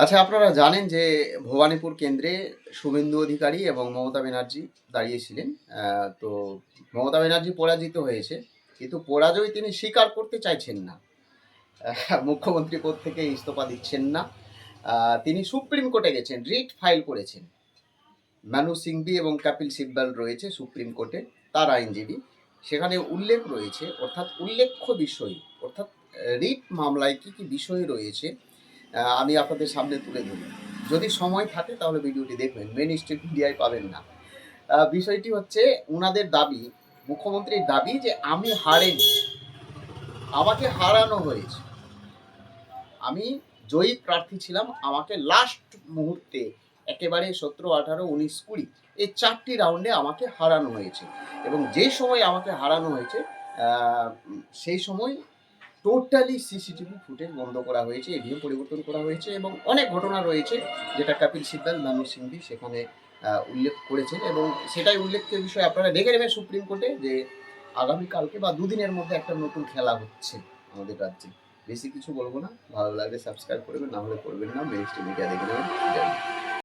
আচ্ছা, আপনারা জানেন যে ভবানীপুর কেন্দ্রে শুভেন্দু অধিকারী এবং মমতা ব্যানার্জি দাঁড়িয়েছিলেন। তো মমতা ব্যানার্জি পরাজিত হয়েছে, কিন্তু পরাজয় তিনি স্বীকার করতে চাইছেন না। মুখ্যমন্ত্রী পদ থেকে ইস্তফা দিচ্ছেন না। তিনি সুপ্রিম কোর্টে গেছেন, রিট ফাইল করেছেন। মানু সিংভি এবং কপিল সিব্বল রয়েছে সুপ্রিম কোর্টে, তার আইনজীবী। সেখানে উল্লেখ রয়েছে, অর্থাৎ উল্লেখ্য বিষয়, অর্থাৎ রিট মামলায় কী কী বিষয় রয়েছে আমি আপনাদের সামনে তুলে ধরি। যদি সময় থাকে তাহলে ভিডিওটি দেখবেন, মেন স্ট্রিম মিডিয়ায় পাবেন না। বিষয়টি হচ্ছে ওনাদের দাবি, মুখ্যমন্ত্রীর দাবি যে আমি হারেনি, আমাকে হারানো হয়েছে। আমি জয়ী প্রার্থী ছিলাম, আমাকে লাস্ট মুহূর্তে একেবারে 17, 18, 19, 20 এই 4টি রাউন্ডে আমাকে হারানো হয়েছে। এবং যে সময় আমাকে হারানো হয়েছে সেই সময় টোটালি সিসিটিভি ফুটেজ বন্ধ করা হয়েছে, ইভিএম পরিবর্তন করা হয়েছে এবং অনেক ঘটনা রয়েছে যেটা কপিল সিব্বল, মানু সিংভি সেখানে উল্লেখ করেছেন। এবং সেটাই উল্লেখের বিষয়, আপনারা দেখে নেবেন সুপ্রিম কোর্টে যে আগামীকালকে বা দুদিনের মধ্যে একটা নতুন খেলা হচ্ছে আমাদের রাজ্যে। বেশি কিছু বলবো না, ভালো লাগলে সাবস্ক্রাইব করবেন, না হলে করবেন না। মেন স্ট্রিম মিডিয়া দেখে নেবেন।